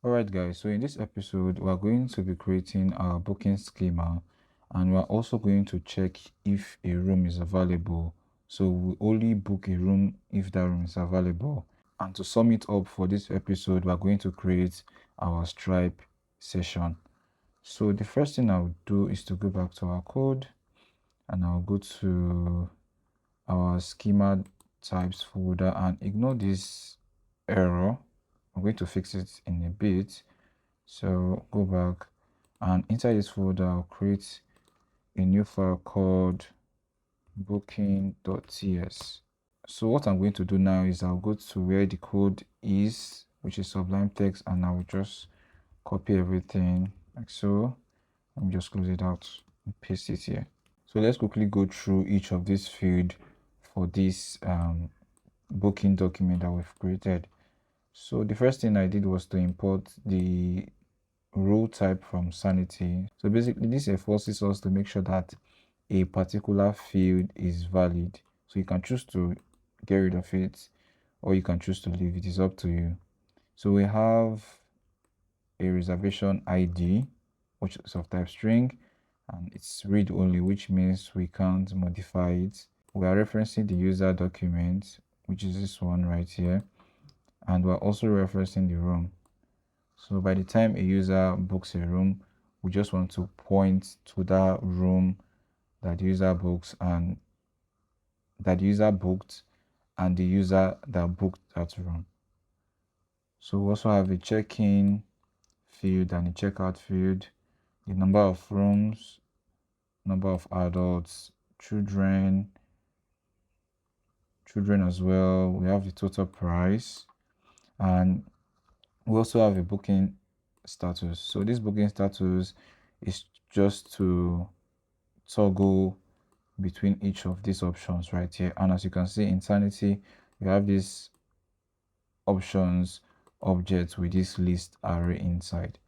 Alright guys, so in this episode we are going to be creating our booking schema, and we are also going to check if a room is available. So we only book a room if that room is available. And to sum it up for this episode, we are going to create our Stripe session. So the first thing I'll do is to go back to our code, and I'll go to our schema types folder and ignore this error. I'm going to fix it in a bit. So go back, and inside this folder I'll create a new file called booking.ts. So what I'm going to do now is I'll go to where the code is, which is Sublime Text, and I'll just copy everything like so. Let me just close it out and paste it here. So let's quickly go through each of these fields for this booking document that we've created. So the first thing I did was to import the row type from Sanity. So basically this forces us to make sure that a particular field is valid. So you can choose to get rid of it, or you can choose to leave it. Is up to you. So we have a reservation ID, which is of type string, and it's read only, which means we can't modify it. We are referencing the user document, which is this one right here, and we're also referencing the room. So by the time a user books a room, we just want to point to that room that the user books, and that the user booked, and the user that booked that room. So we also have a check-in field and a checkout field, the number of rooms, number of adults, children as well. We have the total price, and we also have a booking status. So this booking status is just to toggle between each of these options right here. And as you can see in Sanity, you have these options objects with this list array inside,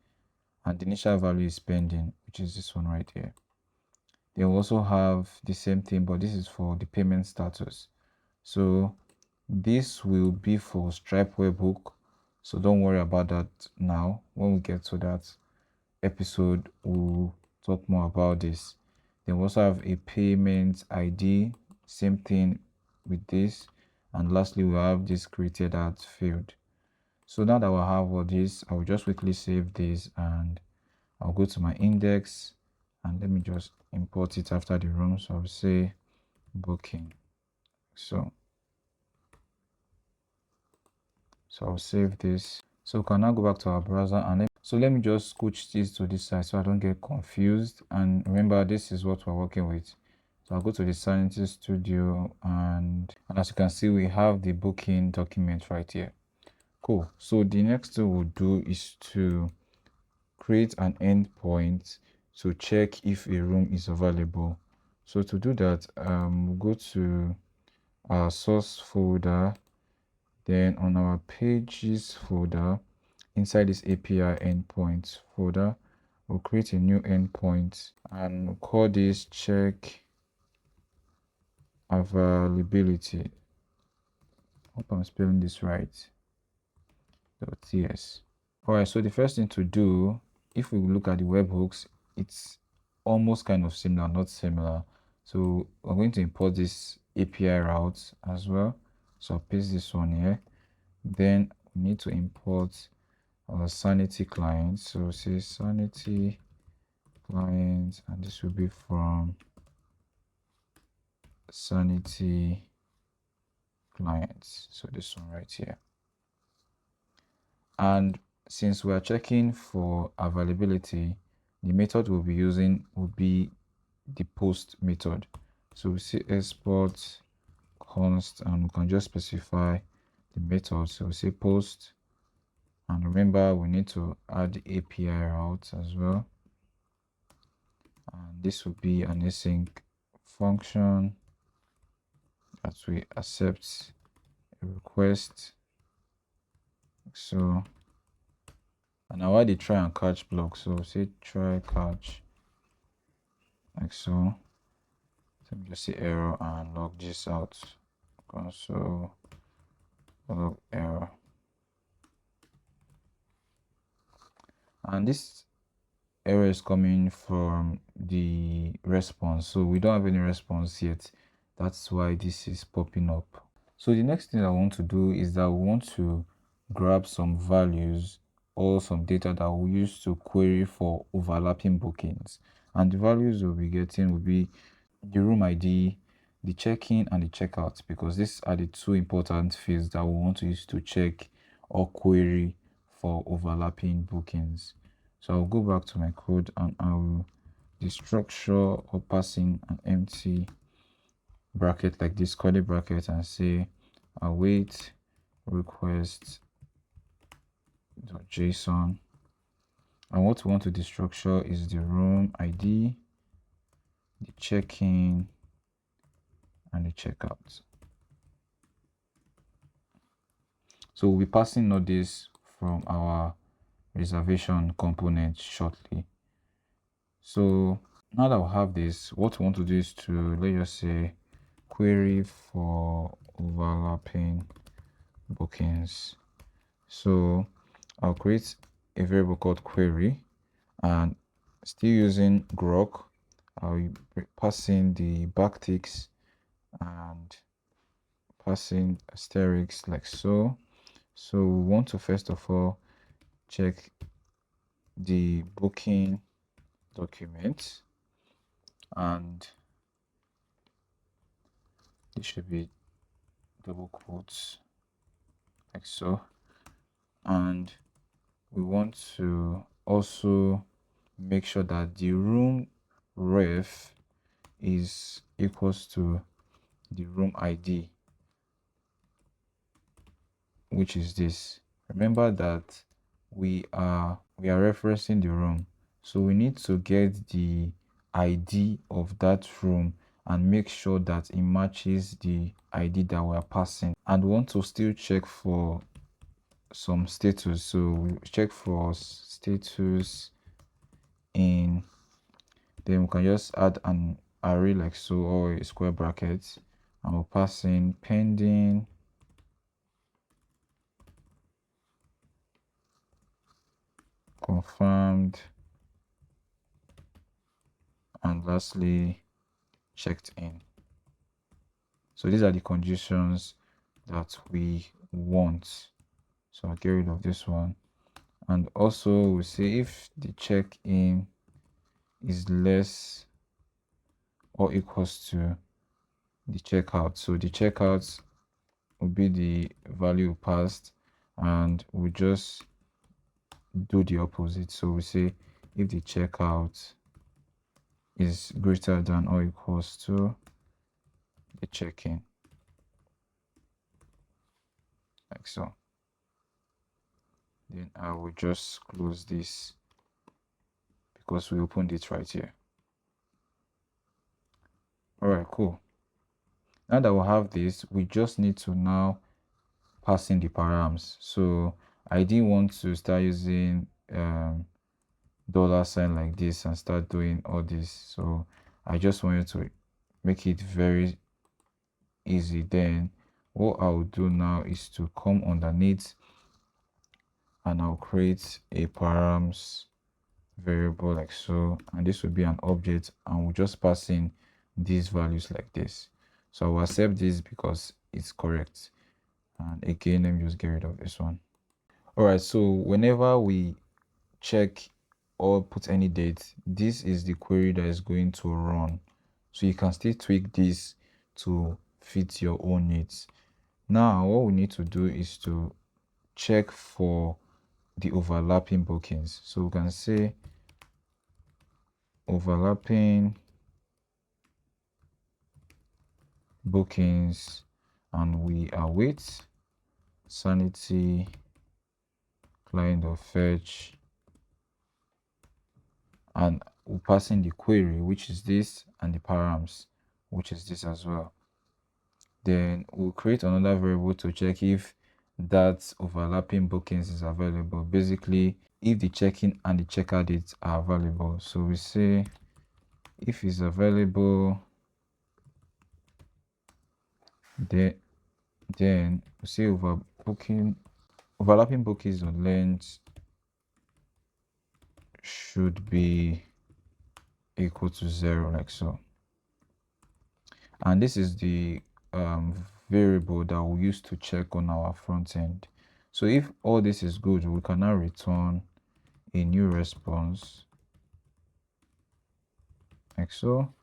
and the initial value is pending, which is this one right here. They also have the same thing, but this is for the payment status. So this will be for Stripe webhook, so don't worry about that now. When we get to that episode, we'll talk more about this. Then we also have a payment ID, same thing with this. And lastly, we have this created at field. So now that we have all this, I will just quickly save this, and I'll go to my index, and let me just import it after the room. So I'll say booking. So I'll save this. So we can now go back to our browser, and let me just scooch this to this side so I don't get confused. And remember, this is what we're working with. So I'll go to the Sanity Studio, and as you can see, we have the booking document right here. Cool. So the next thing we'll do is to create an endpoint to check if a room is available. So to do that, we'll go to our source folder, then on our pages folder, inside this API endpoints folder, we'll create a new endpoint, and we'll call this check availability. Hope I'm spelling this right. .ts. Alright, so the first thing to do, if we look at the webhooks, it's almost kind of similar, not similar. So we're going to import this API route as well. So I'll paste this one here. Then we need to import our Sanity client. So say Sanity client, and this will be from Sanity clients. So this one right here. And since we are checking for availability, the method we'll be using will be the post method. So we say export const, and we can just specify the method. So we say post, and remember we need to add the API route as well. And this will be an async function that we accept a request. So, and now add the try and catch block. So say try catch like so. Let me just say error and log this out. Console log error. And this error is coming from the response, so we don't have any response yet. That's why this is popping up. So the next thing I want to do is that we want to grab some values or some data that we'll use to query for overlapping bookings. And the values we'll be getting will be the room ID, the check-in and the checkout, because these are the two important fields that we want to use to check or query for overlapping bookings. So I'll go back to my code and I will destructure or pass in an empty bracket like this, curly bracket, and say await request.json. And what we want to destructure is the room ID, the check-in and the checkout. So we'll be passing all this from our reservation component shortly. So now that we have this, what we want to do is to, let's just say, query for overlapping bookings. So I'll create a variable called query, and still using grok, I'll pass in the backticks and pass in asterisk like so. So we want to first of all check the booking document, and it should be double quotes like so. And we want to also make sure that the room ref is equals to the room ID, which is this. Remember that we are referencing the room, so we need to get the ID of that room and make sure that it matches the ID that we are passing. And we want to still check for some status, so we check for status in, then we can just add an array like so, or a square bracket, and we'll pass in pending, confirmed, and lastly checked in. So these are the conditions that we want. So I'll get rid of this one, and also we'll say if the check-in is less or equals to the checkout. So the checkout will be the value passed, and we just do the opposite. So we say if the checkout is greater than or equals to the check-in, like so. Then I will just close this because we opened it right here. All right, cool. Now that we have this, we just need to now pass in the params. So I didn't want to start using $sign like this and start doing all this. So I just wanted to make it very easy. Then what I'll do now is to come underneath and I'll create a params variable like so, and this will be an object, and we'll just pass in these values like this. So I'll accept this because it's correct. And again, let me just get rid of this one. All right, so whenever we check or put any date, this is the query that is going to run. So you can still tweak this to fit your own needs. Now what we need to do is to check for the overlapping bookings. So we can say overlapping bookings, and we await sanity client.fetch, and we'll pass in the query, which is this, and the params, which is this as well. Then we'll create another variable to check if that overlapping bookings is available, basically if the check-in and the checkout dates are available. So we say if it's available, then we say overlapping bookings on length should be equal to 0, like so. And this is the variable that we use to check on our front end. So if all this is good, we can now return a new response, like so.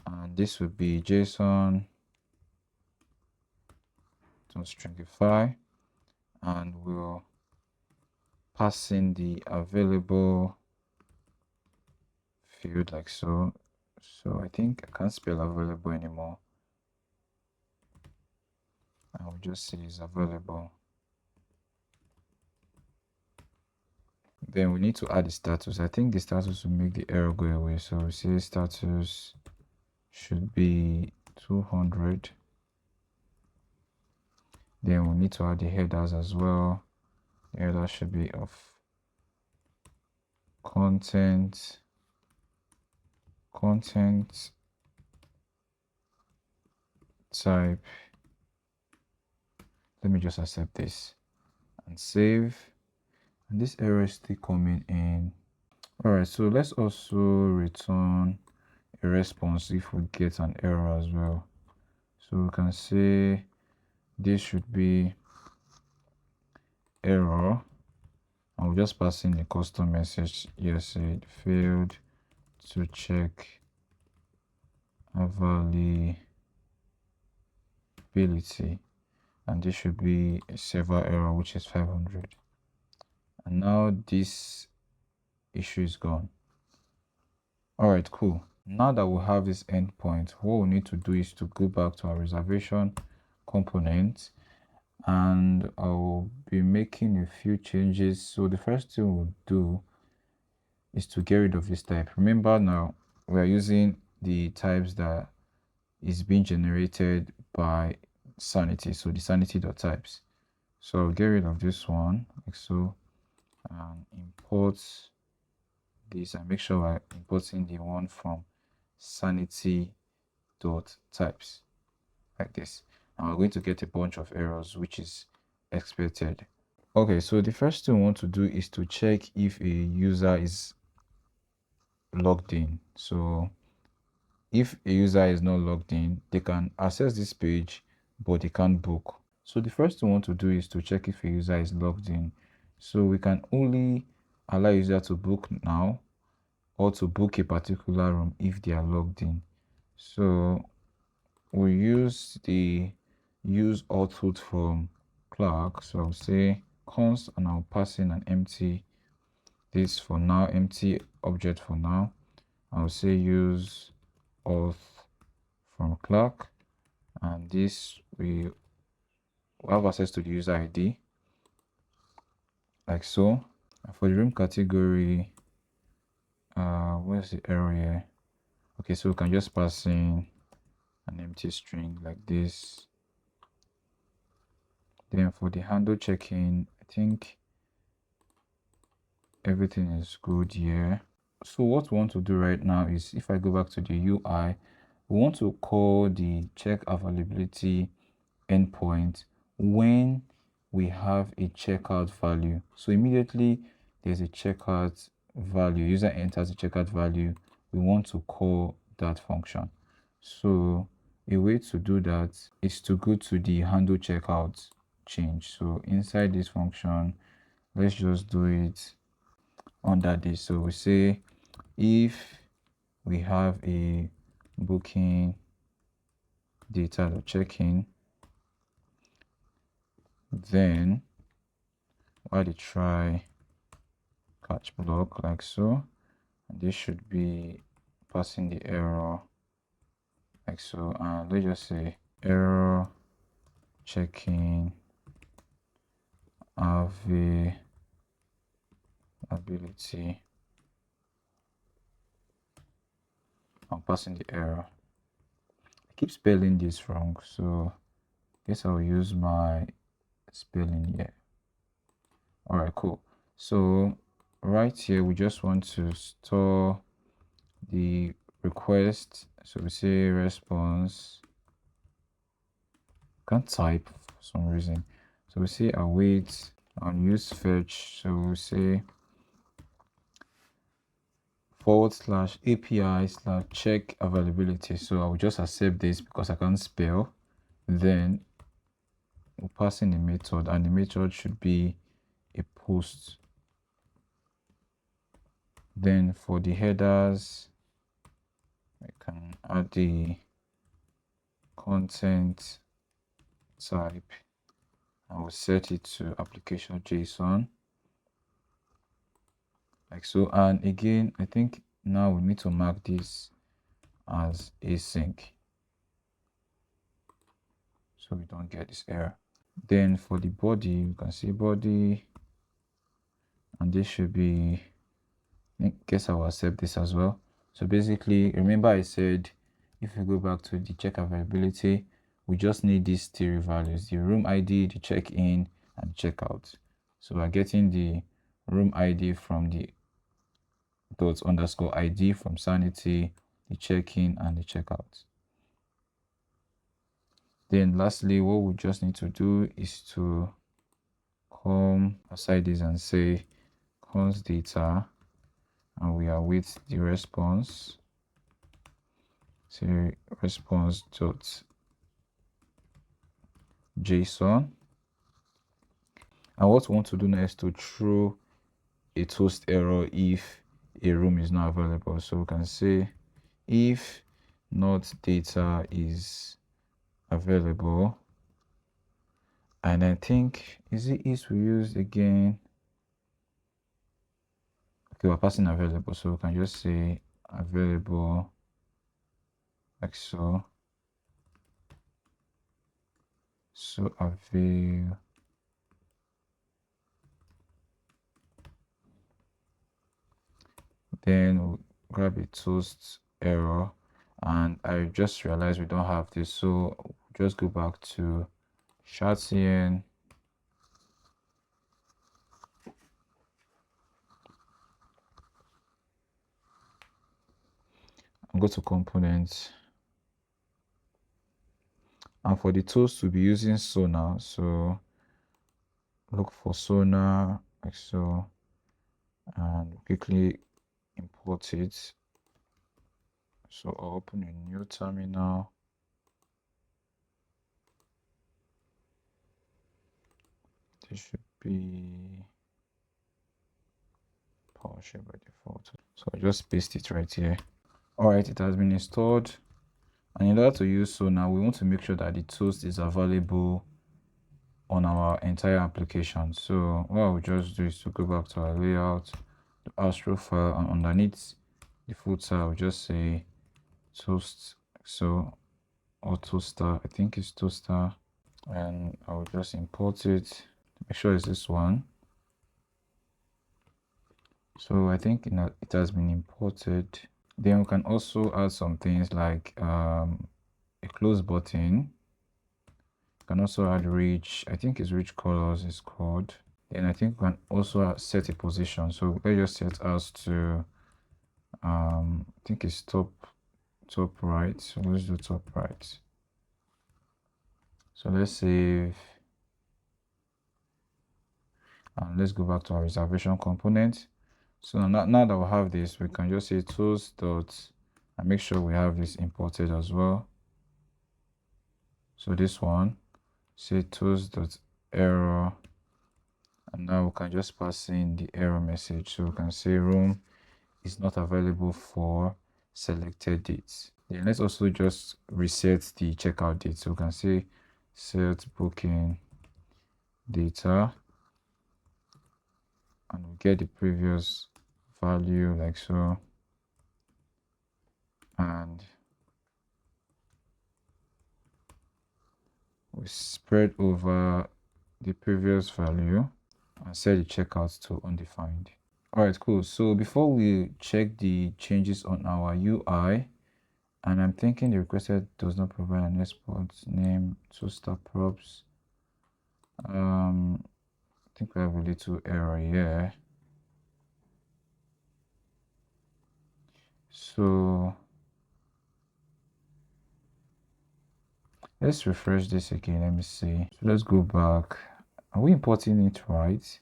And this would be JSON to stringify, and we'll pass in the available field, like so. So I think I can't spell available anymore. I'll just say it's available. Then we need to add the status. I think the status will make the error go away. So we say status should be 200. Then we need to add the headers as well. The header should be of content type. Let me just accept this and save. And this error is still coming in. All right, so let's also return a response if we get an error as well. So we can say this should be error, and we'll just pass in a custom message. Yes, it failed to check availability, and this should be a server error, which is 500. And now this issue is gone. All right, cool. Now that we have this endpoint, what we need to do is to go back to our reservation component, and I'll be making a few changes. So the first thing we'll do is to get rid of this type. Remember, now we are using the types that is being generated by Sanity, so the sanity.types. So I'll get rid of this one, like so, and import this, and make sure I'm importing the one from sanity.types, like this. And we're going to get a bunch of errors, which is expected. Okay, so the first thing we want to do is to check if a user is logged in. So if a user is not logged in, they can access this page, but they can't book. So the first thing we want to do is to check if a user is logged in. So we can only allow user to book now, or to book a particular room if they are logged in. So we use the use output from Clark. So I'll say const, and I'll pass in an empty this for now, empty object for now. I'll say use auth from Clark, and this we have access to the user ID, like so. And for the room category, where's the error here? Okay, so we can just pass in an empty string like this. Then for the handle check-in, I think everything is good here. So what we want to do right now is, if I go back to the UI, we want to call the check availability endpoint when we have a checkout value. So immediately there's a checkout value, user enters the checkout value, we want to call that function. So a way to do that is to go to the handle checkout change. So inside this function, let's just do it under this. So we say if we have a booking data to check in, then while they try catch block, like so, and this should be passing the error, like so. And let's just say error checking availability. I'm passing the error. I keep spelling this wrong, so I guess I'll use my spelling here. All right, cool. So right here, we just want to store the request. So we say response, can't type for some reason. So we say await and use fetch. So we say /API/check availability. So I will just accept this because I can't spell. Then we'll pass in a method, and the method should be a post. Then for the headers, I can add the content type. I will set it to application JSON, like so. And again, I think now we need to mark this as async so we don't get this error. Then for the body, you can see body, and this should be, I guess I will accept this as well. So basically, remember I said if you go back to the check availability, we just need these three values: the room ID, the check-in, and checkout. So we're getting the room ID from the ._ID from Sanity, the check-in, and the checkout. Then lastly, what we just need to do is to come aside this and say const data, and we are with the response. Say response.json. And what we want to do now is to throw a toast error if a room is not available. So we can say if not data is available, and I think is we used again. Okay, we're passing available, so we can just say available, like so. So avail. Then we'll grab a toast error, and I just realized we don't have this, so just go back to Chartian and go to components, and for the toast to be using Sonar, so look for Sonar, like so, and quickly import it. So I'll open a new terminal. This should be PowerShell by default. So I just paste it right here. All right, it has been installed. And in order to use Sonar, we want to make sure that the toast is available on our entire application. So what I'll just do is to go back to our layout, the Astro file, and underneath the footer, I'll just say toast, so, or toaster, I think it's toaster, and I'll just import it. Make sure it's this one. So I think it has been imported. Then we can also add some things like a close button. You can also add rich, I think it's rich colors is called. Then I think we can also set a position. So let's just set us to I think it's top right. So let's do top right. So let's save, and let's go back to our reservation component. So now that we have this, we can just say tools dot, and make sure we have this imported as well. So this one, say tools dot error, and now we can just pass in the error message. So we can say room is not available for selected dates. Then let's also just reset the checkout date. So we can say set booking data, and we get the previous value like so, and we spread over the previous value and set the checkout to undefined. All right, cool. So before we check the changes on our UI, and I'm thinking the requested does not provide an export name to star props. I think we have a little error here. So let's refresh this again. Let me see. So let's go back. Are we importing it right?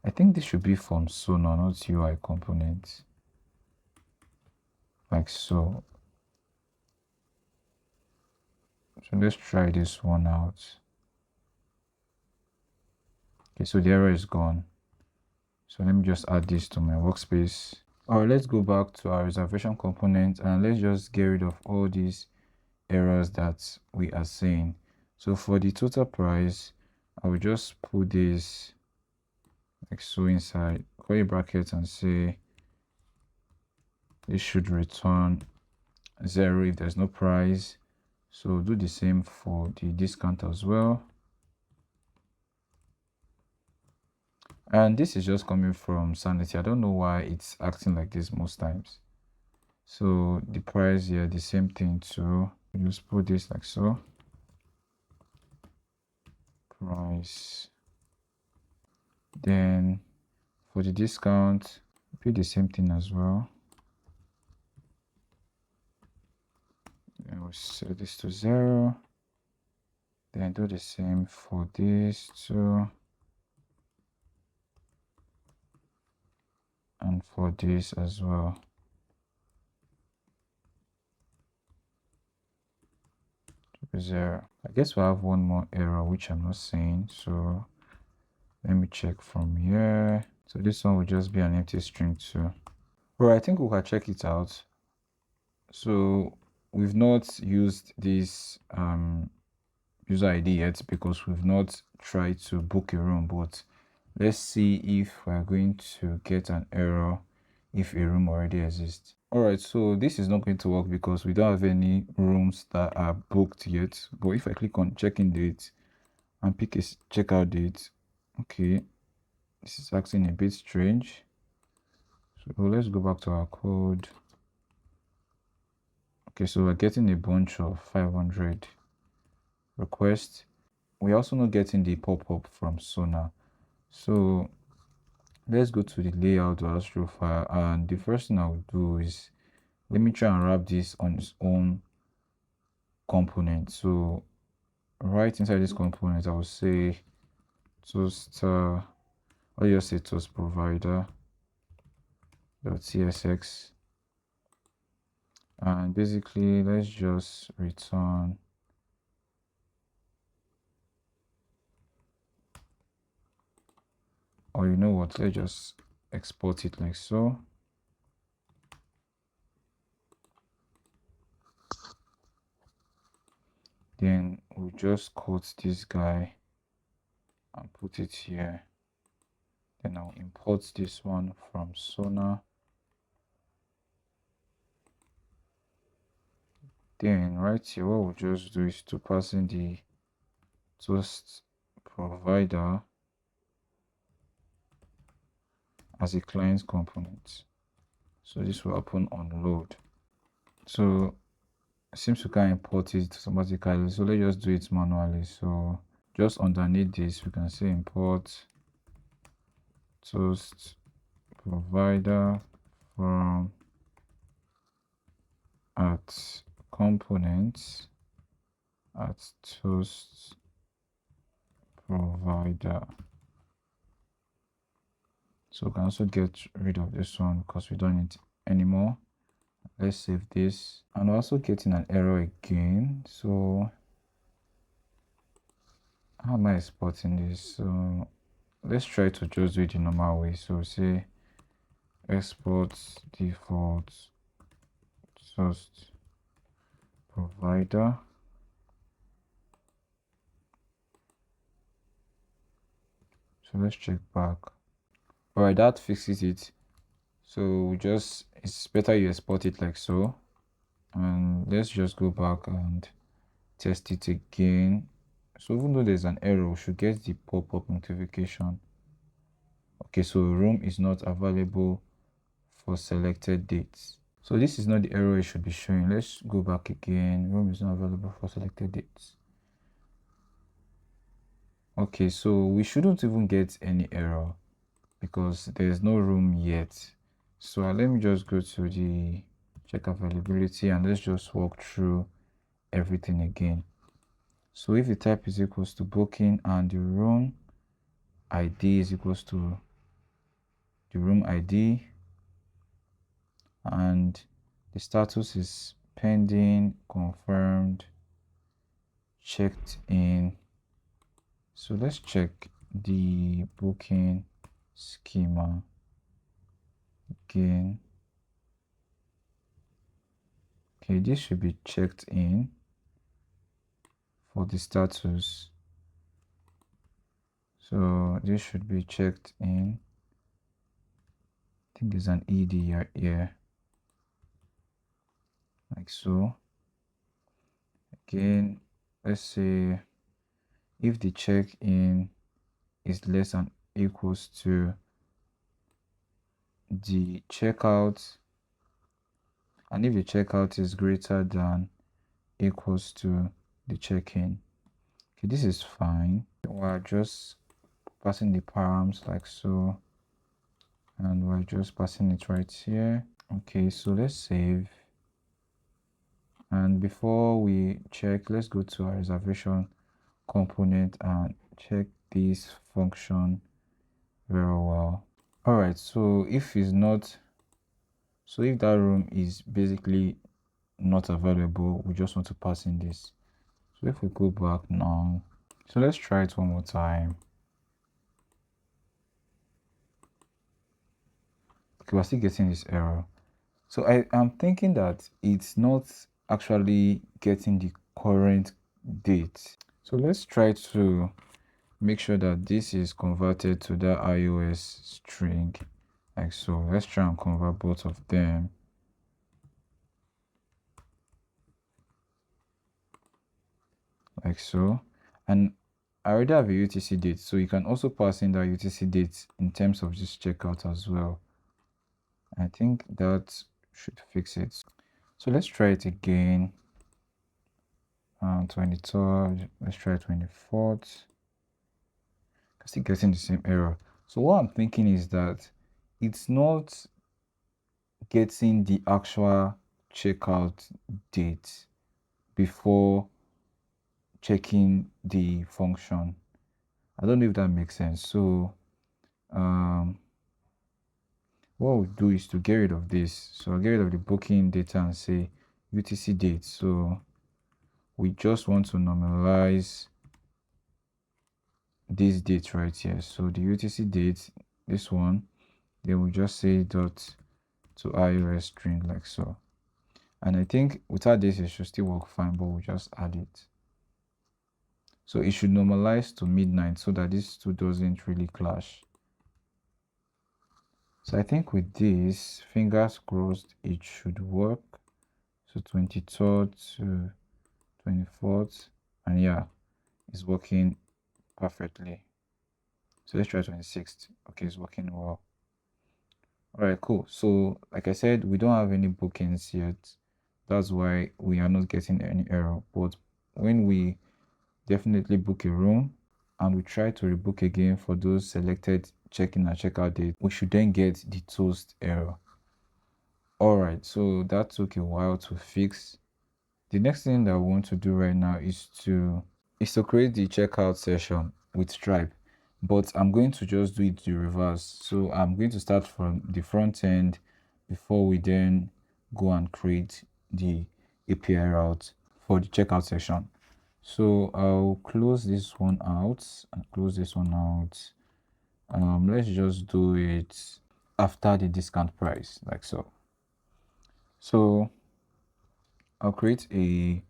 I think this should be from Sonar, not UI components. like so. So let's try this one out. Okay, so the error is gone. So let me just add this to my workspace. All right, let's go back to our reservation component and let's just get rid of all these errors that we are seeing. So for the total price, I will just put this like so inside curly brackets and say this should return 0 if there's no price. So do the same for the discount as well. And this is just coming from Sanity. I don't know why it's acting like this most times. So the price here, the same thing too. Just put this like so. Price. Then for the discount, do the same thing as well. And we'll set this to 0. Then do the same for this too. And for this as well. Zero. I guess we have one more error which I'm not seeing. So let me check from here. So this one will just be an empty string too. Alright, I think we can check it out. So we've not used this user ID yet because we've not tried to book a room, but let's see if we're going to get an error if a room already exists. Alright, so this is not going to work because we don't have any rooms that are booked yet. But if I click on check-in date and pick a checkout date, okay, this is acting a bit strange. So let's go back to our code. Okay, so we're getting a bunch of 500 requests. We're also not getting the pop-up from Sonar. So let's go to the layout of Astro file, and the first thing I'll do is let me try and wrap this on its own component. So right inside this component, I will say toast, I'll just say toast provider .csx, and basically let's just return or you know what, let's just export it like so. Then we'll just quote this guy and put it here. Then I'll import this one from Sonar. Then right here, what we'll just do is to pass in the toast provider as a client component. So this will happen on load. So it seems we can't import it automatically, so let's just do it manually. So just underneath this, we can say import toast provider from at components at toast provider. So we can also get rid of this one because we don't need it anymore. Let's save this, and we're also getting an error again. So how am I exporting this? So let's try to just do it the normal way. So say export default toast provider. So let's check back. All right, that fixes it. So just, it's better you export it like so. And let's just go back and test it again. So even though there's an error, we should get the pop-up notification. Okay, so room is not available for selected dates. So this is not the error it should be showing. Let's go back again. Room is not available for selected dates. Okay, so we shouldn't even get any error because there's no room yet. So let me just go to the check availability and let's just walk through everything again. So if the type is equals to booking and the room ID is equals to the room ID, and The status is pending, confirmed, checked in. So let's check the booking schema again. Okay, this should be checked in for the status. So this should be checked in. I think there's an ED right here, like so. Again, let's say if the check-in is less than equals to the checkout, and if the checkout is greater than equals to the check-in. Okay, this is fine. We're just passing the params like so, and we're just passing it right here. Okay, so let's save. And before we check, let's go to our reservation component and check this function very well. All right, so if that room is basically not available, we just want to pass in this. So if we go back now, so let's try it one more time. Okay, we're still getting this error. So I'm thinking that it's not actually getting the current date. So let's try to make sure that this is converted to the iOS string, like so. Let's try and convert both of them. Like so. And I already have a UTC date, so you can also pass in that UTC date in terms of this checkout as well. I think that should fix it. So let's try it again. 23rd, let's try 24th. I'm still getting the same error. So what I'm thinking is that it's not getting the actual checkout date before checking the function. I don't know if that makes sense. So what we'll do is to get rid of this. So I'll get rid of the booking data and say UTC date. So we just want to normalize this date right here. So the UTC date, this one, then we just say dot to iOS string like so. And I think without this, it should still work fine, but we'll just add it. So it should normalize to midnight so that these two doesn't really clash. So I think with this, fingers crossed, it should work. So 23rd to 24th, and yeah, it's working perfectly. So let's try 26th. Okay, it's working well. All right, cool. So like I said, we don't have any bookings yet. That's why we are not getting any error. But when we definitely book a room and we try to rebook again for those selected check-in and check-out date, we should then get the toast error. All right, so that took a while to fix. The next thing that I want to do right now is to create the checkout session with Stripe, but I'm going to just do it the reverse. So I'm going to start from the front end before we then go and create the API route for the checkout session. So I'll close this one out and close this one out. Let's just do it after the discount price, like so. So I'll create a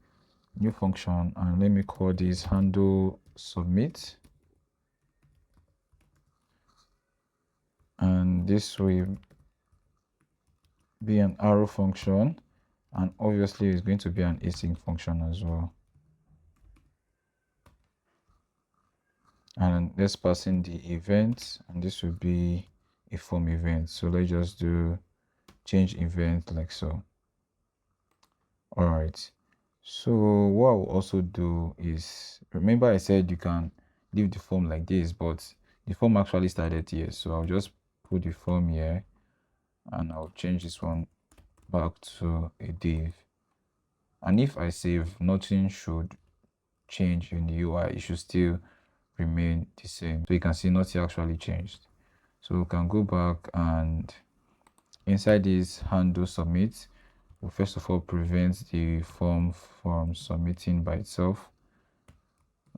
new function and let me call this handle submit, and this will be an arrow function, and obviously it's going to be an async function as well. And let's pass in the event, and this will be a form event. So let's just do change event like so. All right, so what I'll also do is, remember I said you can leave the form like this, but the form actually started here. So I'll just put the form here and I'll change this one back to a div. And if I save, nothing should change in the UI. It should still remain the same. So you can see nothing actually changed. So we can go back and inside this handle submit, will first of all prevent the form from submitting by itself,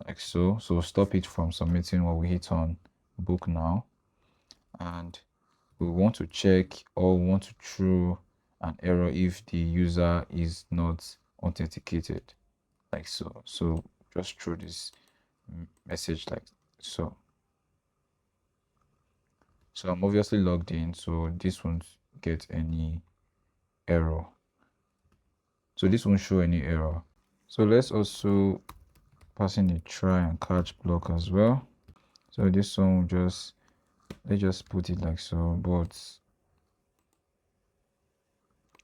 like so. So stop it from submitting while we hit on book now. And we want to check or want to throw an error if the user is not authenticated, like so. So just throw this message like so. So I'm obviously logged in, so this won't get any error. So this won't show any error. So let's also pass in a try and catch block as well. So this one will just, let's just put it like so, but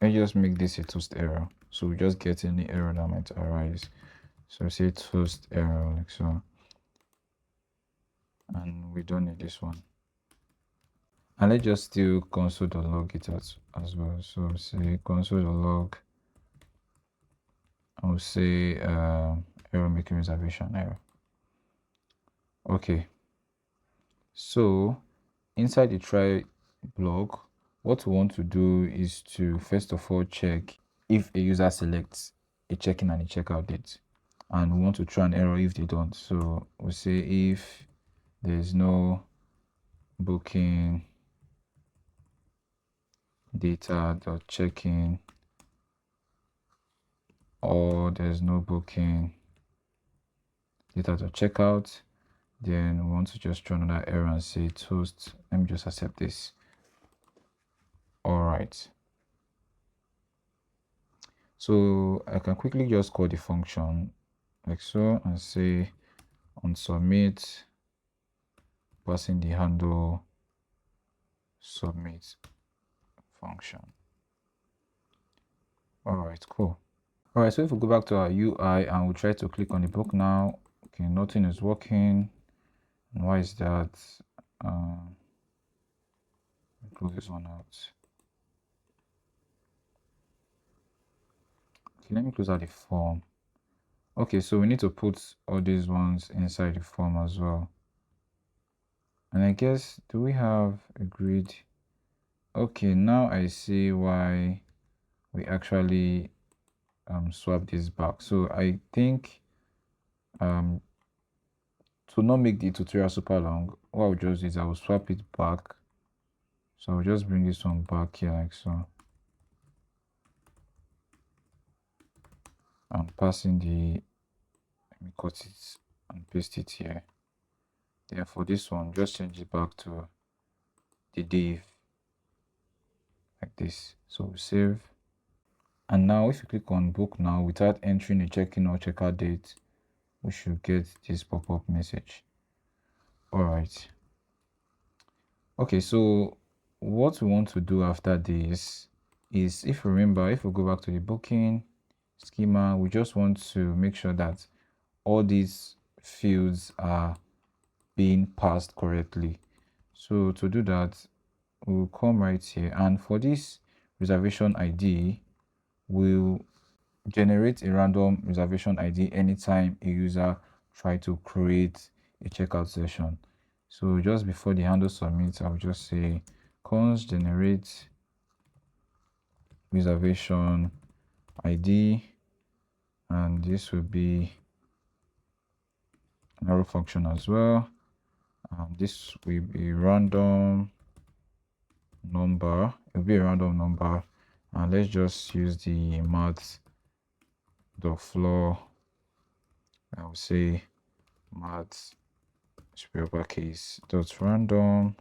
let's just make this a toast error. So we just get any error that might arise. So say toast error like so. And we don't need this one. And let's just still console.log it as well. So say console.log, I'll say error making reservation error. Okay. So inside the try block, what we want to do is to first of all check if a user selects a check-in and a checkout date, and we want to try an error if they don't. So we'll say if there's no booking data.check-in, or there's no booking data.checkout, then we want to just throw another error and say toast. Let me just accept this. All right. So I can quickly just call the function like so and say on submit, passing the handle submit function. All right, cool. All right, so if we go back to our UI and we try to click on the book now, okay, nothing is working. And why is that? Close this one out. Okay, let me close out the form. Okay, so we need to put all these ones inside the form as well. And I guess, do we have a grid? Okay, now I see why we actually swap this back. So I think to not make the tutorial super long, what I'll just do is I will swap it back. So I'll just bring this one back here like so. And passing the, let me cut it and paste it here. Then for this one, just change it back to the div like this. So we save. And now if you click on book now without entering a check-in or checkout date, we should get this pop-up message. All right. Okay, so what we want to do after this is, if you remember, if we go back to the booking schema, we just want to make sure that all these fields are being passed correctly. So to do that, we'll come right here, and for this reservation ID, we'll generate a random reservation ID anytime a user try to create a checkout session. So just before the handle submit, I'll just say const generate reservation ID, and this will be an arrow function as well. This will be random number. It will be a random number, and let's just use the math.floor. I will say math should be uppercase dot random,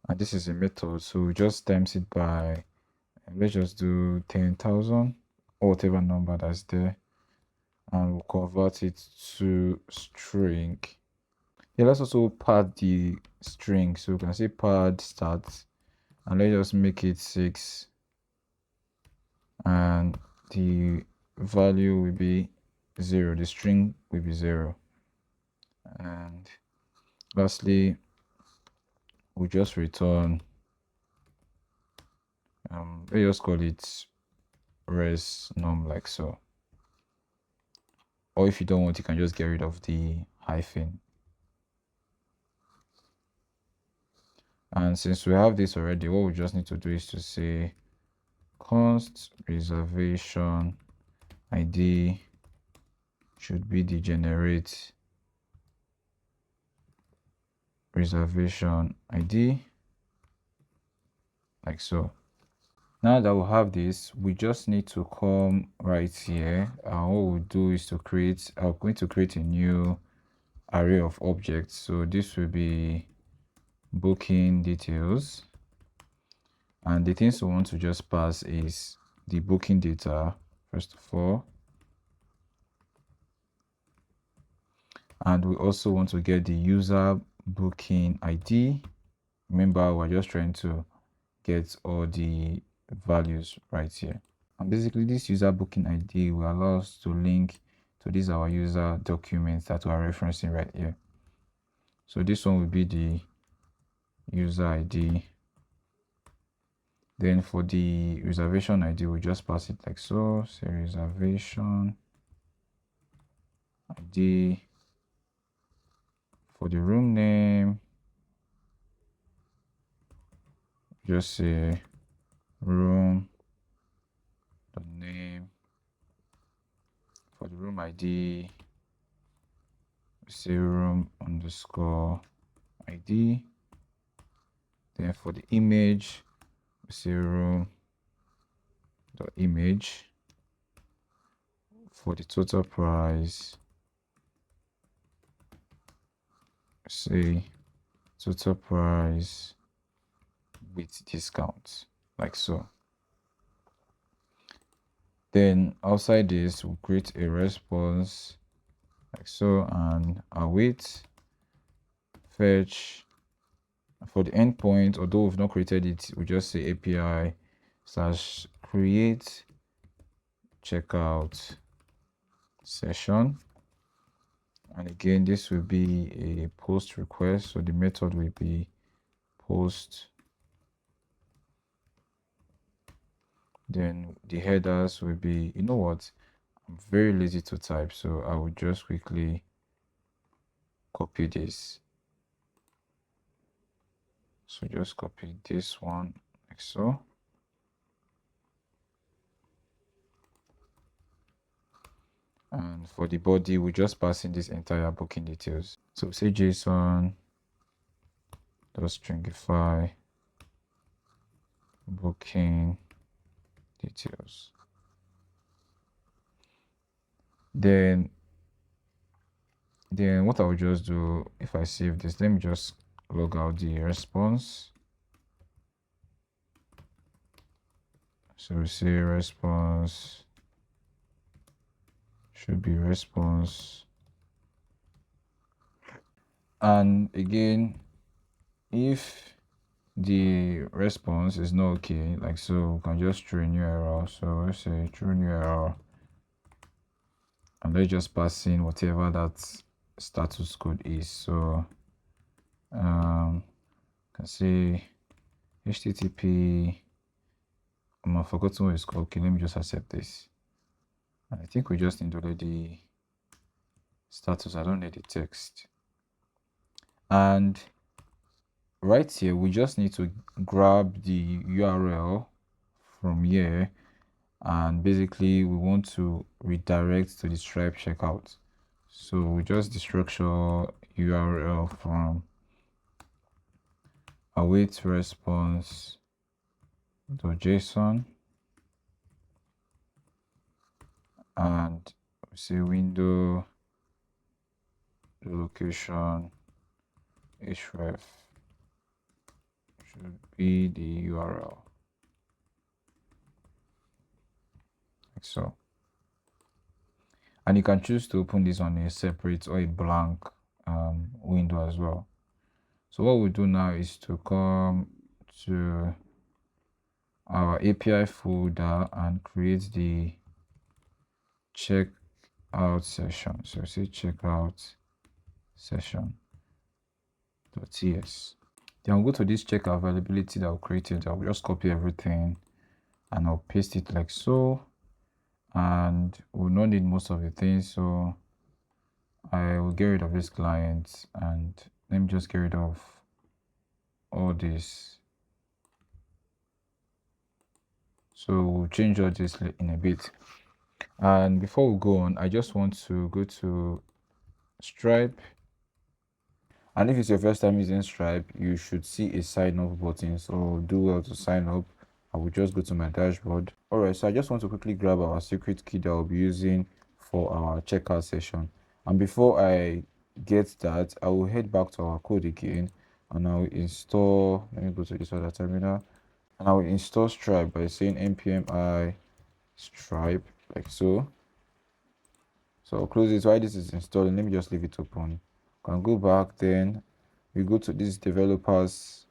and this is a method, so we just times it by, let's just do 10,000 or whatever number that's there, and we'll convert it to string. Yeah, let's also pad the string, so we can say pad start, and let's just make it 6, and the value will be 0, the string will be 0. And lastly, we just return, let's just call it res num like so. Or if you don't want, you can just get rid of the hyphen. And since we have this already, what we just need to do is to say const reservation ID should be the generate reservation ID, like so. Now that we have this, we just need to come right here, and what we'll do is to create, I'm going to create a new array of objects. So this will be booking details, and the things we want to just pass is the booking data first of all, and we also want to get the user booking ID. Remember, we're just trying to get all the values right here. And basically this user booking ID will allow us to link to this our user documents that we are referencing right here. So this one will be the user ID. Then for the reservation ID, we just pass it like so. Say reservation ID. For the room name, just say room, the name. For the room ID, say room underscore ID. Then for the image, say room the image. For the total price, say total price with discount, like so. Then outside this, we'll create a response like so, and await fetch. For the endpoint, although we've not created it, we just say API slash create checkout session. And again, this will be a post request, so the method will be post. Then the headers will be, you know what, I'm very lazy to type, so I will just quickly copy this. So just copy this one like so. And for the body, we just pass in this entire booking details. So say JSON dot stringify booking details. Then what I will just do, if I save this, let me just log out the response. So we say response should be response. And again, if the response is not okay, like so, we can just throw a new error. So let's say throw new error, and let's just pass in whatever that status code is. So can say HTTP. I'm forgotten what it's called. Okay, let me just accept this. I think we just need to let the status. I don't need the text. And right here, we just need to grab the URL from here, and basically we want to redirect to the Stripe checkout. So we just destructure URL from await response .json, and we say window location href should be the URL, like so. And you can choose to open this on a separate or a blank window as well. So what we do now is to come to our API folder and create the checkout session. So say checkout session.ts. Then I'll go to this check availability that we created. I'll just copy everything and I'll paste it like so. And we'll not need most of the things, so I will get rid of this client, and let me just get rid of all this. So we'll change all this in a bit. And before we go on, I just want to go to Stripe. And if it's your first time using Stripe, you should see a sign up button. So do well to sign up. I will just go to my dashboard. Alright, so I just want to quickly grab our secret key that I'll be using for our checkout session. And before I get that, I will head back to our code again and I'll install, let me go to this other terminal, and I will install Stripe by saying npm I Stripe, like so. So I'll close it while this is installing. Let me just leave it open. Can go back, then we go to this developers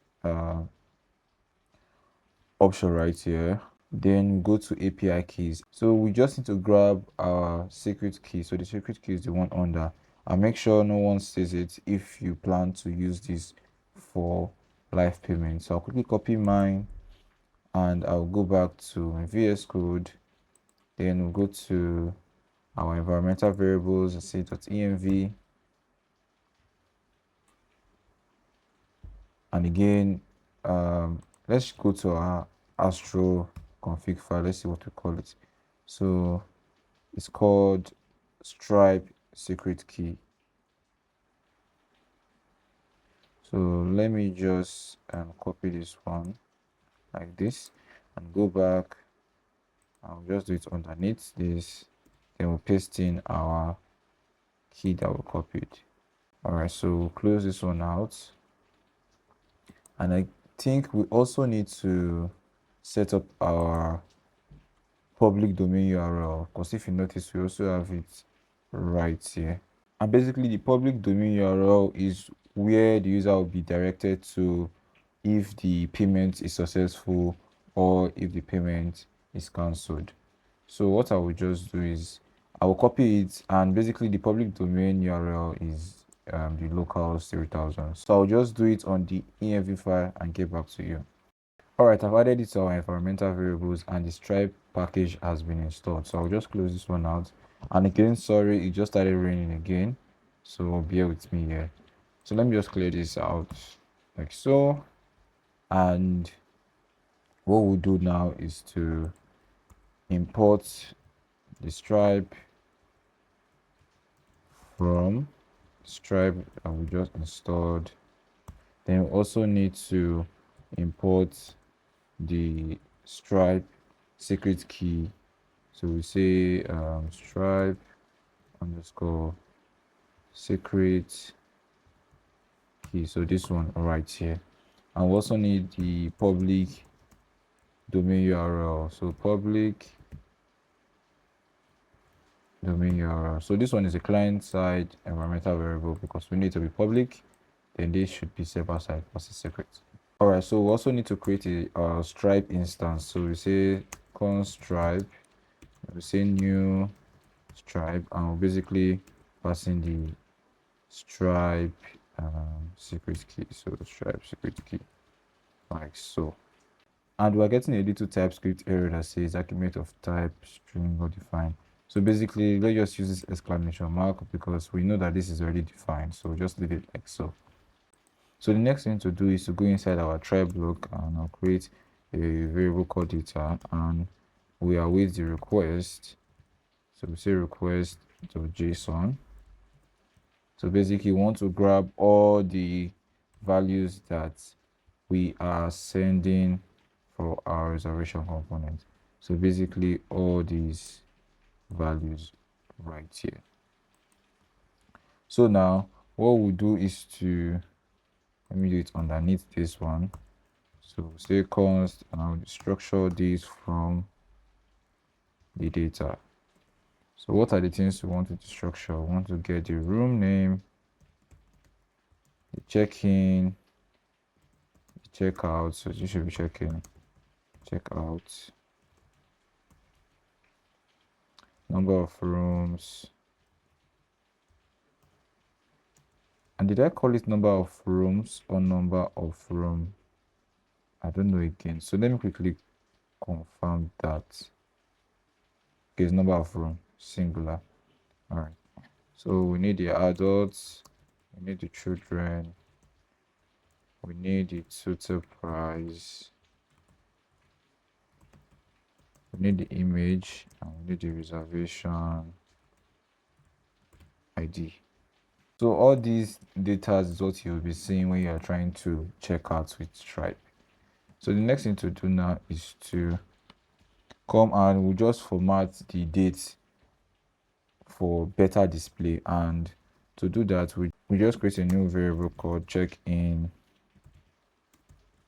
option right here, then go to API keys. So we just need to grab our secret key. So the secret key is the one under, and make sure no one sees it if you plan to use this for live payment. So I'll quickly copy mine and I'll go back to my VS Code, then we'll go to our environmental variables and say.env, and again let's go to our Astro config file. Let's see what we call it. So it's called Stripe secret key. So let me just copy this one like this and go back. I'll just do it underneath this, then we'll paste in our key that we copied. All right, so we'll close this one out, and I think we also need to set up our public domain URL, because if you notice, we also have it right here. And basically the public domain URL is where the user will be directed to if the payment is successful or if the payment is cancelled. So what I will just do is I will copy it, and basically the public domain URL is the local 3000. So I'll just do it on the env file and get back to you. Alright, I've added it to our environmental variables and the Stripe package has been installed. So I'll just close this one out. And again, sorry, it just started raining again, so bear with me here. So let me just clear this out like so. And what we'll do now is to import the Stripe from Stripe that we just installed. Then we also need to import the Stripe secret key. So we say Stripe underscore secret key. So this one right here. And we also need the public domain URL. So public domain URL. So this one is a client side environmental variable because we need to be public. Then this should be server side because it's secret. Alright, so we also need to create a Stripe instance. So we say const Stripe, we say new Stripe, and we'll basically pass in the Stripe secret key. So Stripe secret key like so. And we're getting a little TypeScript error that says argument of type string or define. So basically let's just use this exclamation mark because we know that this is already defined. So just leave it like so. So the next thing to do is to go inside our try block and I'll create a variable called data, and we await the request. So we say request.json. So basically we want to grab all the values that we are sending for our reservation component. So basically all these values right here. So now what we'll do is to, let me do it underneath this one. So say const, and I'll structure this from the data. So what are the things we want to structure? We want to get the room name, the check-in, the checkout. So you should be checking, checkout, number of rooms. And did I call it number of rooms or number of room? I don't know again. So let me quickly confirm that. Okay, it's number of room, singular. All right. So we need the adults, we need the children, we need the total price, we need the image, and we need the reservation ID. So all these data is what you'll be seeing when you're trying to check out with Stripe. So the next thing to do now is to come and we'll just format the date for better display. And to do that, we just create a new variable called check-in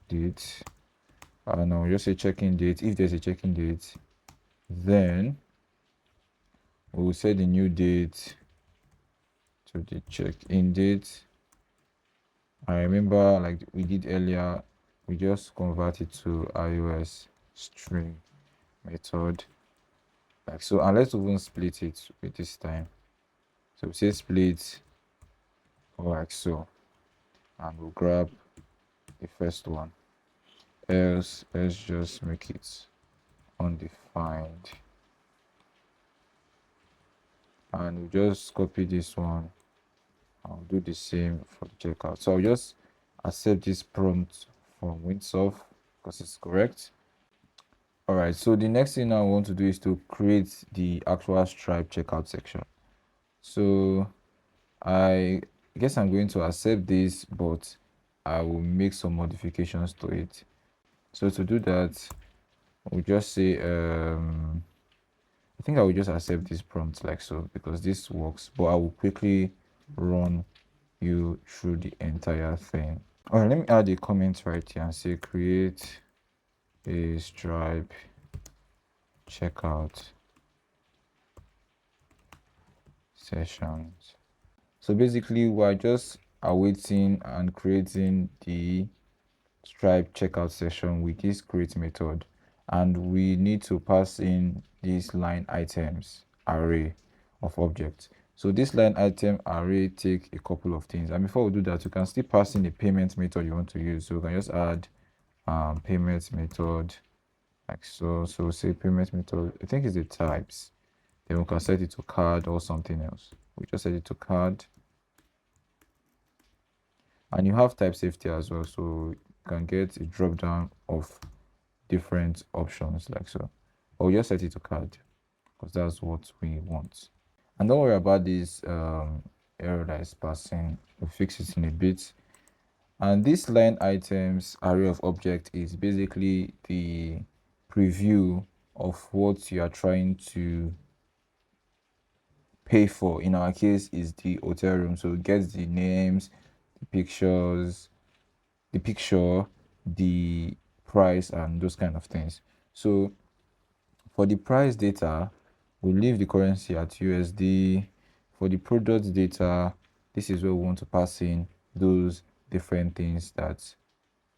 date. And I'll just say check-in date. If there's a check-in date, then we'll set the new date to the check-in date. I remember, like we did earlier, we just convert it to iOS string method, like so. And let's even split it with this time. So we say split like so, and we'll grab the first one. Else, let's just make it undefined, and we'll just copy this one. I'll do the same for the checkout. So I'll just accept this prompt from Windsurf because it's correct. All right, so the next thing I want to do is to create the actual Stripe checkout section. So I guess I'm going to accept this, but I will make some modifications to it. So to do that, we'll just say I think I will just accept this prompt like so because this works, but I will quickly run you through the entire thing. All right, let me add a comment right here and say create a Stripe checkout sessions. So basically we're just awaiting and creating the Stripe checkout session with this create method, and we need to pass in this line items array of objects. So this line item array take a couple of things, and before we do that, you can still pass in the payment method you want to use. So we can just add payment method like so. So say payment method, I think it's the types, then we can set it to card or something else. We just set it to card, and you have type safety as well, so you can get a drop down of different options like so. Or just set it to card because that's what we want. And don't worry about this error that is passing, we'll fix it in a bit. And this line items array of object is basically the preview of what you are trying to pay for. In our case is the hotel room, so it gets the names, the pictures, the picture, the price, and those kind of things. So for the price data, we leave the currency at USD. For the product data, this is where we want to pass in those different things that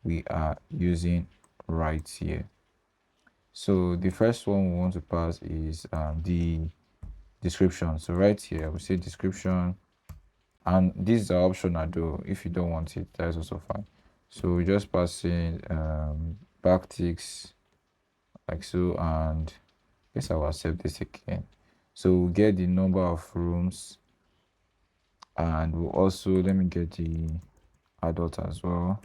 we are using right here. So the first one we want to pass is the description. So right here we say description, and these are optional though. If you don't want it, that is also fine. So we just pass in backticks like so, and I guess I will accept this again. So we'll get the number of rooms, and we'll also, let me get the adult as well.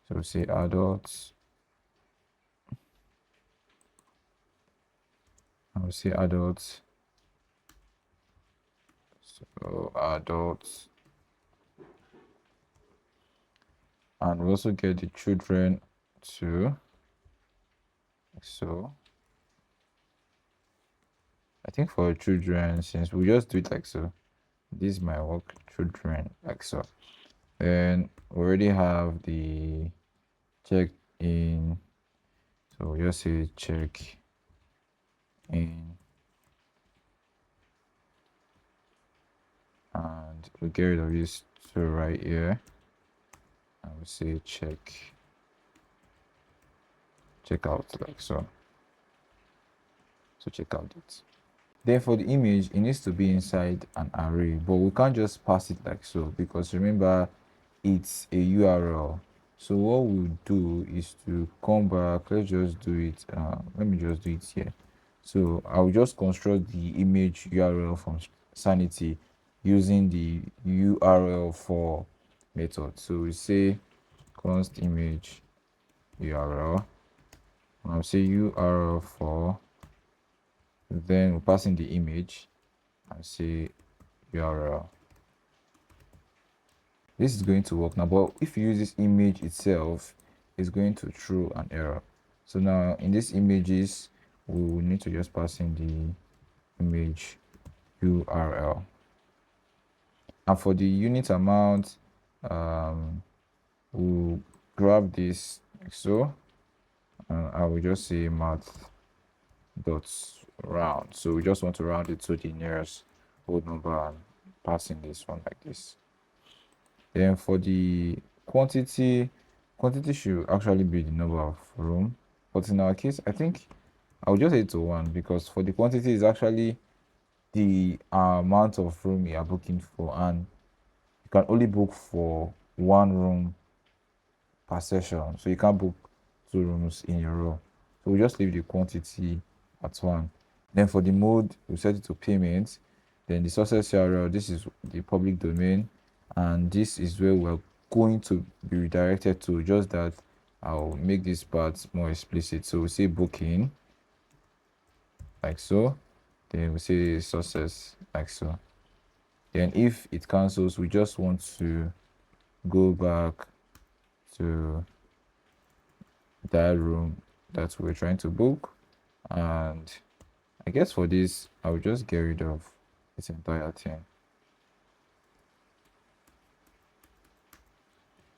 So we'll say adults, and we'll say adults. So adults, and we also get the children too. So I think for children, since we just do it like so, this might work. Children like so. Then we already have the check in, so we just say check in, and we get rid of this two right here, and we say check out like so. So check out it. Then for the image, it needs to be inside an array, but we can't just pass it like so because remember it's a URL. So what we'll do is to come back. Let's just do it. Let me just do it here. So I'll just construct the image URL from Sanity using the URL for method. So we say const image URL, I'll say URL4, then we'll pass in the image and say URL. This is going to work now, but if you use this image itself, it's going to throw an error. So now in these images, we will need to just pass in the image URL. And for the unit amount, we'll grab this like so, and I will just say math dots round. So we just want to round it to the nearest whole number and pass in this one like this. Then for the quantity should actually be the number of room, but in our case, I think I'll just say to 1, because for the quantity is actually the amount of room you are booking for, and you can only book for 1 room per session, so you can't book 2 rooms in a row. So we just leave the quantity at 1. Then for the mode, we set it to payment. Then the source URL, this is the public domain, and this is where we're going to be redirected to. Just that I'll make this part more explicit. So we say booking like so, then we say sources like so. Then if it cancels, we just want to go back to that room that we're trying to book. And I guess for this, I'll just get rid of this entire thing.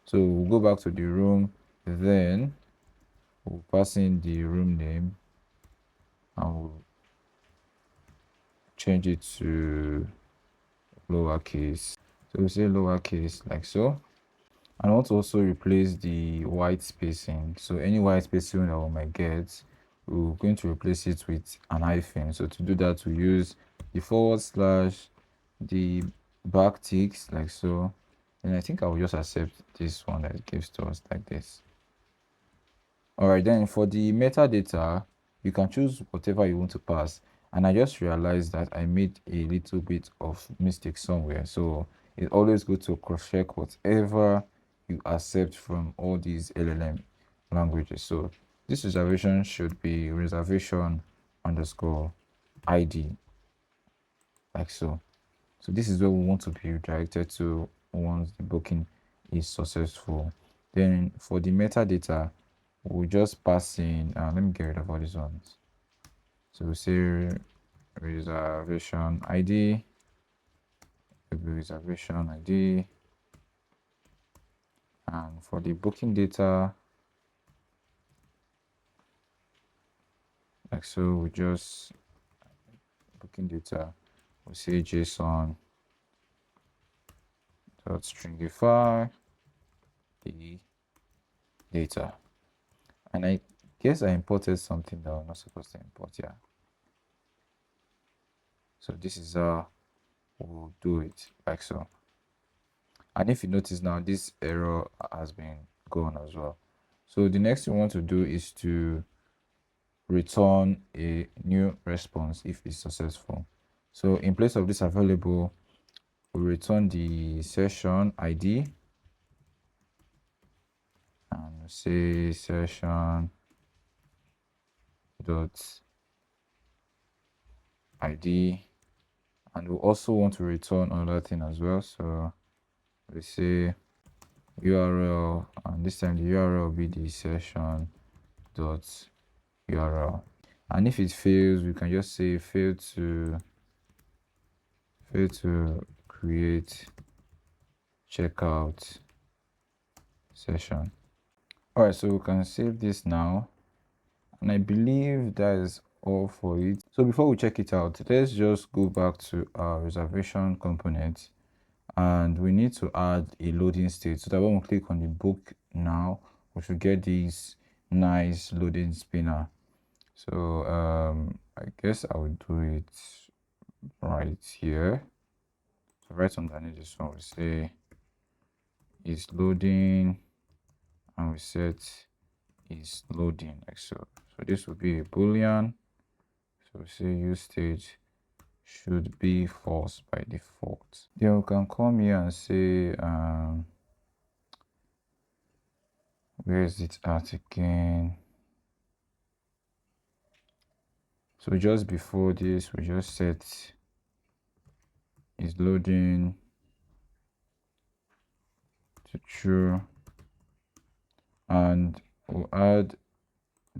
So we'll go back to the room, then we'll pass in the room name and we'll change it to lowercase. So we'll say lowercase like so. And I want to also replace the white spacing. So any white spacing that we might get, we're going to replace it with an hyphen. So to do that, we use the /, the backticks like so. And I think I will just accept this one that it gives to us like this. All right, then for the metadata, you can choose whatever you want to pass. And I just realized that I made a little bit of mistake somewhere. So it's always good to cross-check whatever you accept from all these LLM languages. So this reservation should be reservation underscore ID, like so. So this is where we want to be redirected to once the booking is successful. Then for the metadata, we'll just pass in, let me get rid of all these ones. So we'll say reservation ID, reservation ID, and for the booking data, like so, we just booking data, we'll say JSON dot stringify the data. And I guess I imported something that I'm not supposed to import here. So this is how we'll do it, like so. And if you notice now, this error has been gone as well. So the next thing we want to do is to return a new response if it's successful. So in place of this available, we return the session ID and say session dot ID, and we also want to return another thing as well. So we say URL, and this time the URL will be the session dot URL. And if it fails, we can just say fail to create checkout session. All right, so we can save this now, and I believe that is all for it. So before we check it out, let's just go back to our reservation component, and we need to add a loading state so that when we click on the book now, we should get this nice loading spinner. So I guess I will do it right here. So right underneath this one, we say is loading, and we set is loading like so. So this will be a boolean. So we say use state should be false by default. Then we can come here and say where is it at again? So just before this, we just set is loading to true, and we'll add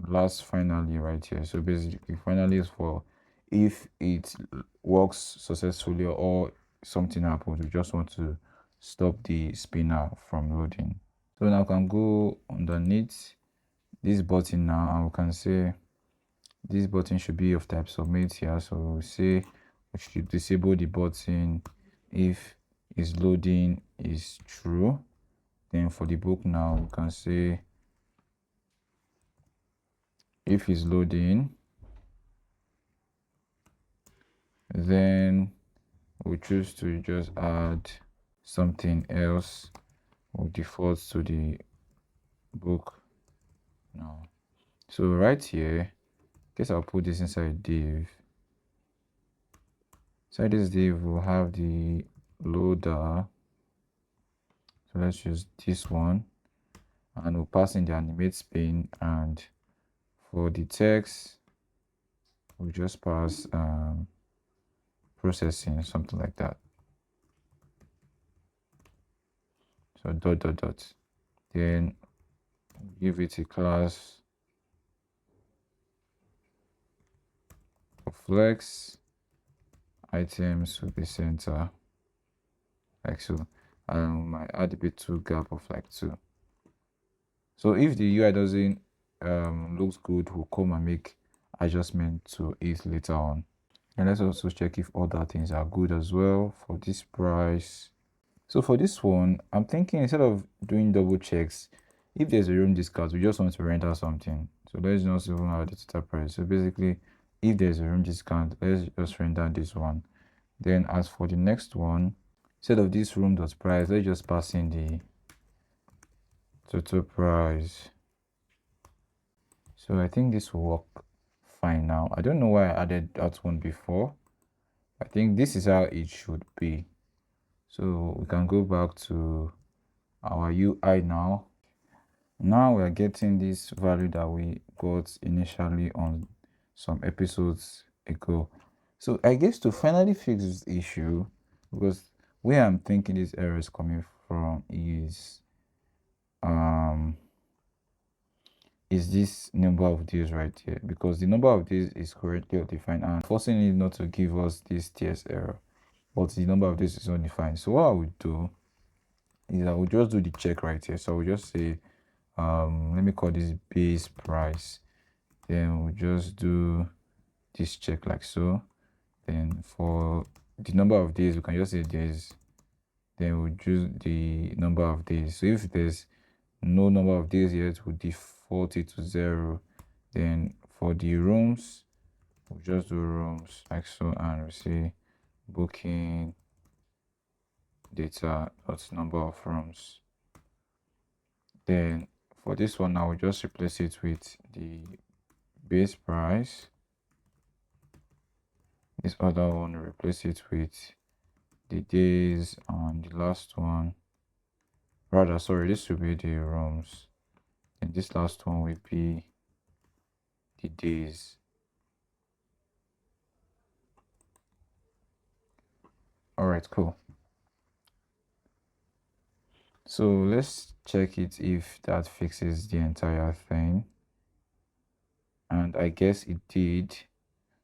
last finally right here. So basically finally is for if it works successfully or something happens, we just want to stop the spinner from loading. So now we can go underneath this button now, and we can say this button should be of type submit here. So we'll say we should disable the button if is loading is true. Then for the book now, we can say if is loading, then we choose to just add something else. We'll default to the book now. So right here, I guess I'll put this inside div. Inside this div, we'll have the loader. So let's use this one, and we'll pass in the animate spin, and for the text, we'll just pass processing, something like that. So dot dot dot. Then give it a class of flex. Items will be center, like so. I add a bit to gap of like 2. So if the UI doesn't looks good, we'll come and make adjustment to it later on. And let's also check if other things are good as well for this price. So for this one, I'm thinking instead of doing double checks, if there's a room discount, we just want to render something. So let's just even have the total price. So basically, if there's a room discount, let's just render this one. Then as for the next one, instead of this room dot price, let's just pass in the total price. So I think this will work fine now. I don't know why I added that one before. I think this is how it should be. So we can go back to our UI now. Now we are getting this value that we got initially on some episodes ago. So I guess to finally fix this issue, because where I'm thinking this error is coming from is this number of days right here, because the number of days is correctly defined and forcing it not to give us this TS error, but the number of days is undefined. So what I would do is I will just do the check right here. So I will just say let me call this base price, then we'll just do this check like so. Then for the number of days, we can just say days, then we'll choose the number of days. So if there's no number of days yet, we'll default it to 0. Then for the rooms, we'll just do rooms like so, and we say booking data dot number of rooms. Then for this one, I will just replace it with the base price. This other one, replace it with the days, and the last one, rather sorry, this will be the rooms, and this last one will be the days. All right, cool. So let's check it if that fixes the entire thing, and I guess it did.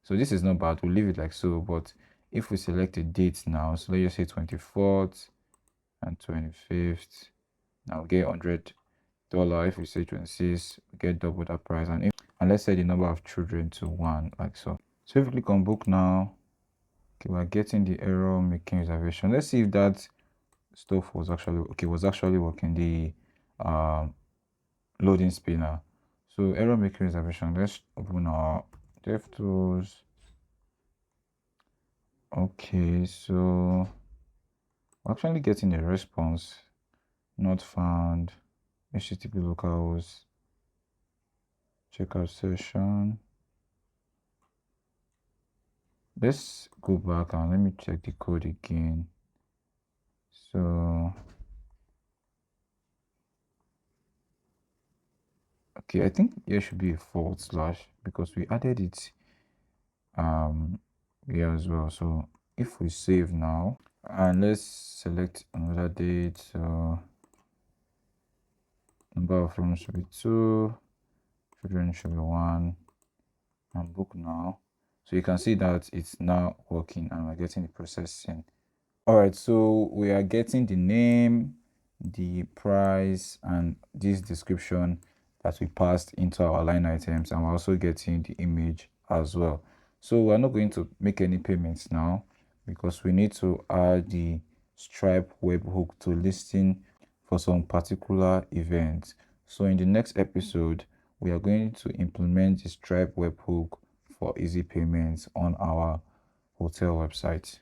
So this is not bad, we'll leave it like so. But if we select a date now, so let's just say 24th and 25th, now we get $100. If we say 26, we get double that price. And let's set the number of children to 1 like so. So if we click on book now, okay, we're getting the error making reservation. Let's see if that stuff was actually working, the loading spinner. So error making reservation, let's open our DevTools. Okay, so we're actually getting a response not found, http localhost checkout session. Let's go back and let me check the code again. So okay, I think there should be a forward slash because we added it here as well. So if we save now and let's select another date, so number of rooms should be 2, children should be 1, and book now. So you can see that it's now working and we're getting the processing. All right, so we are getting the name, the price, and this description that we passed into our line items, and we're also getting the image as well. So we're not going to make any payments now because we need to add the Stripe webhook to listing for some particular events. So in the next episode, we are going to implement the Stripe webhook for easy payments on our hotel website.